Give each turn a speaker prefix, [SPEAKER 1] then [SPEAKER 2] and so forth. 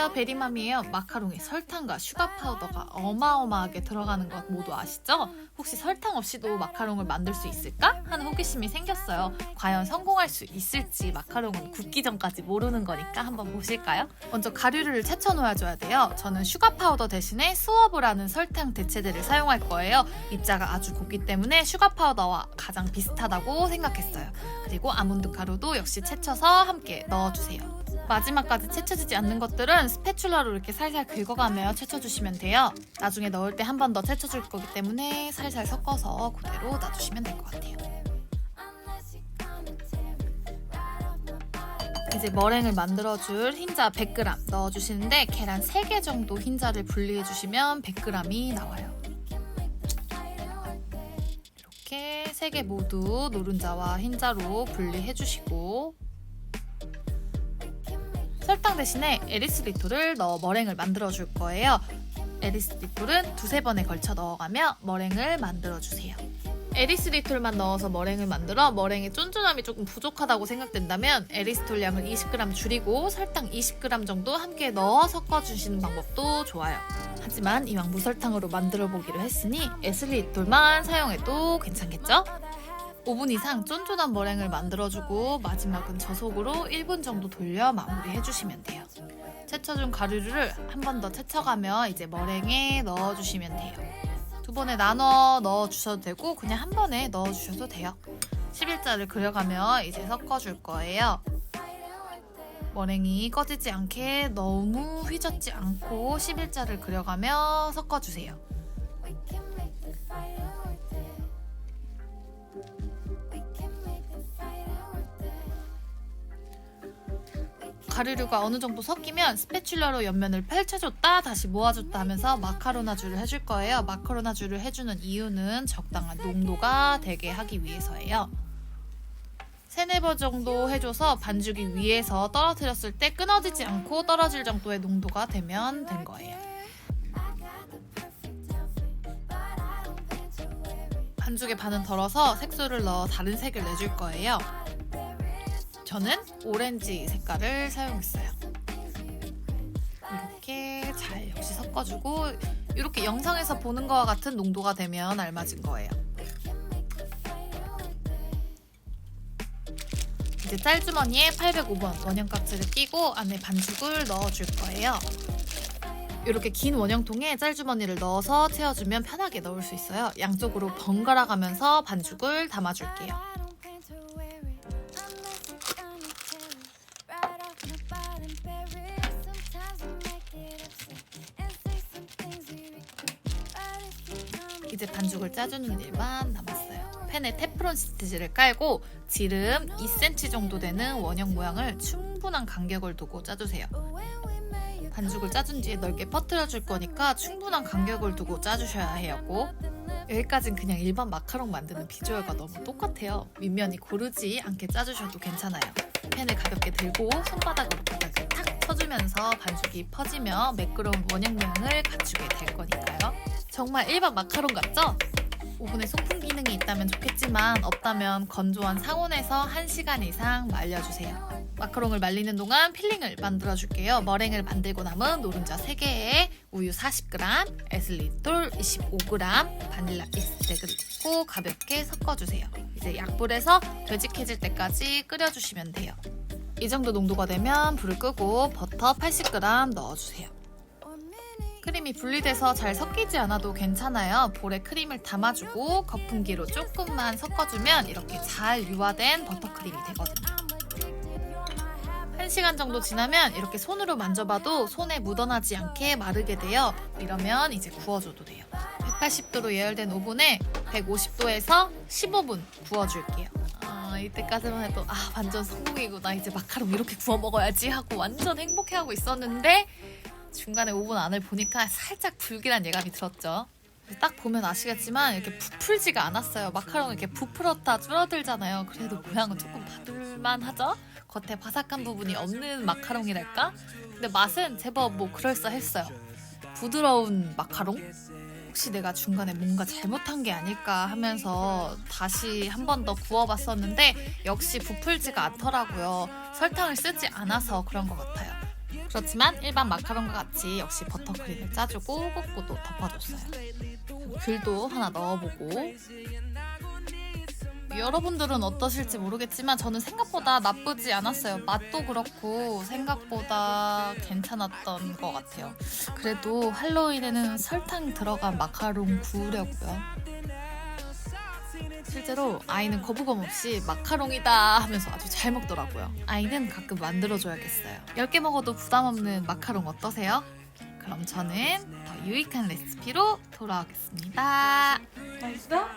[SPEAKER 1] 안녕하세요, 베리맘이에요. 마카롱에 설탕과 슈가 파우더가 어마어마하게 들어가는 것 모두 아시죠? 혹시 설탕 없이도 마카롱을 만들 수 있을까? 하는 호기심이 생겼어요. 과연 성공할 수 있을지 마카롱은 굽기 전까지 모르는 거니까 한번 보실까요? 먼저 가루를 채쳐 놓아줘야 돼요. 저는 슈가 파우더 대신에 스워브라는 설탕 대체제를 사용할 거예요. 입자가 아주 곱기 때문에 슈가 파우더와 가장 비슷하다고 생각했어요. 그리고 아몬드 가루도 역시 채쳐서 함께 넣어주세요. 마지막까지 채쳐지지 않는 것들은 스패츌라로 이렇게 살살 긁어가며 채쳐주시면 돼요. 나중에 넣을 때 한 번 더 채쳐줄 거기 때문에 살살 섞어서 그대로 놔주시면 될 것 같아요. 이제 머랭을 만들어줄 흰자 100g 넣어주시는데 계란 3개 정도 흰자를 분리해주시면 100g이 나와요. 이렇게 3개 모두 노른자와 흰자로 분리해주시고 설탕 대신에 에리스리톨을 넣어 머랭을 만들어줄 거예요. 에리스리톨은 2-3번에 걸쳐 넣어가며 머랭을 만들어주세요. 에리스리톨만 넣어서 머랭을 만들어 머랭의 쫀쫀함이 조금 부족하다고 생각된다면 에리스톨 양을 20g 줄이고 설탕 20g 정도 함께 넣어 섞어주시는 방법도 좋아요. 하지만 이왕 무설탕으로 만들어 보기로 했으니 에스리톨만 사용해도 괜찮겠죠? 5분 이상 쫀쫀한 머랭을 만들어주고 마지막은 저속으로 1분 정도 돌려 마무리해주시면 돼요. 채쳐준 가루를 한 번 더 채쳐가며 이제 머랭에 넣어주시면 돼요. 2번에 나눠 넣어주셔도 되고 그냥 한 번에 넣어주셔도 돼요. 11자를 그려가며 이제 섞어줄 거예요. 머랭이 꺼지지 않게 너무 휘젓지 않고 11자를 그려가며 섞어주세요. 가루류가 어느 정도 섞이면 스패츌라로 옆면을 펼쳐줬다 다시 모아줬다 하면서 마카로나주를 해줄 거예요. 마카로나주를 해주는 이유는 적당한 농도가 되게 하기 위해서예요. 3-4번 정도 해줘서 반죽이 위에서 떨어뜨렸을 때 끊어지지 않고 떨어질 정도의 농도가 되면 된 거예요. 반죽에 반은 덜어서 색소를 넣어 다른 색을 내줄 거예요. 저는 오렌지 색깔을 사용했어요. 이렇게 잘 역시 섞어주고 이렇게 영상에서 보는 거와 같은 농도가 되면 알맞은 거예요. 이제 짤주머니에 805번 원형 깍지를 끼고 안에 반죽을 넣어줄 거예요. 이렇게 긴 원형통에 짤주머니를 넣어서 채워주면 편하게 넣을 수 있어요. 양쪽으로 번갈아 가면서 반죽을 담아줄게요. 이제 반죽을 짜주는 일만 남았어요. 팬에 테프론 시트지를 깔고 지름 2cm 정도 되는 원형 모양을 충분한 간격을 두고 짜주세요. 반죽을 짜준 뒤에 넓게 퍼뜨려 줄 거니까 충분한 간격을 두고 짜주셔야 해요. 꼭. 여기까진 그냥 일반 마카롱 만드는 비주얼과 너무 똑같아요. 윗면이 고르지 않게 짜주셔도 괜찮아요. 팬을 가볍게 들고 손바닥으로 바닥을 탁 쳐주면서 반죽이 퍼지며 매끄러운 원형 모양을 갖추게 될 거니까요. 정말 일반 마카롱 같죠? 오븐에 송풍 기능이 있다면 좋겠지만 없다면 건조한 상온에서 1시간 이상 말려주세요. 마카롱을 말리는 동안 필링을 만들어줄게요. 머랭을 만들고 남은 노른자 3개에 우유 40g, 에슬리톨 25g, 바닐라 익스트랙을 넣고 가볍게 섞어주세요. 이제 약불에서 되직해질 때까지 끓여주시면 돼요. 이 정도 농도가 되면 불을 끄고 버터 80g 넣어주세요. 크림이 분리돼서 잘 섞이지 않아도 괜찮아요. 볼에 크림을 담아주고 거품기로 조금만 섞어주면 이렇게 잘 유화된 버터크림이 되거든요. 1시간 정도 지나면 이렇게 손으로 만져봐도 손에 묻어나지 않게 마르게 돼요. 이러면 이제 구워줘도 돼요. 180도로 예열된 오븐에 150도에서 15분 구워줄게요. 이때까지만 해도 완전 성공이구나. 이제 마카롱 이렇게 구워 먹어야지 하고 완전 행복해하고 있었는데 중간에 오븐 안을 보니까 살짝 불길한 예감이 들었죠. 딱 보면 아시겠지만 이렇게 부풀지가 않았어요. 마카롱이 이렇게 부풀었다 줄어들잖아요. 그래도 모양은 조금 받을만 하죠? 겉에 바삭한 부분이 없는 마카롱이랄까? 근데 맛은 제법 그럴싸했어요. 부드러운 마카롱? 혹시 내가 중간에 뭔가 잘못한 게 아닐까 하면서 다시 한 번 더 구워봤었는데 역시 부풀지가 않더라고요. 설탕을 쓰지 않아서 그런 것 같아요. 그렇지만 일반 마카롱과 같이 역시 버터크림을 짜주고 꼭지도 덮어줬어요. 귤도 하나 넣어보고, 여러분들은 어떠실지 모르겠지만 저는 생각보다 나쁘지 않았어요. 맛도 그렇고 생각보다 괜찮았던 것 같아요. 그래도 할로윈에는 설탕 들어간 마카롱 구우려고요. 실제로 아이는 거부감 없이 마카롱이다 하면서 아주 잘 먹더라고요. 아이는 가끔 만들어줘야겠어요. 10개 먹어도 부담 없는 마카롱 어떠세요? 그럼 저는 더 유익한 레시피로 돌아오겠습니다.
[SPEAKER 2] 맛있어?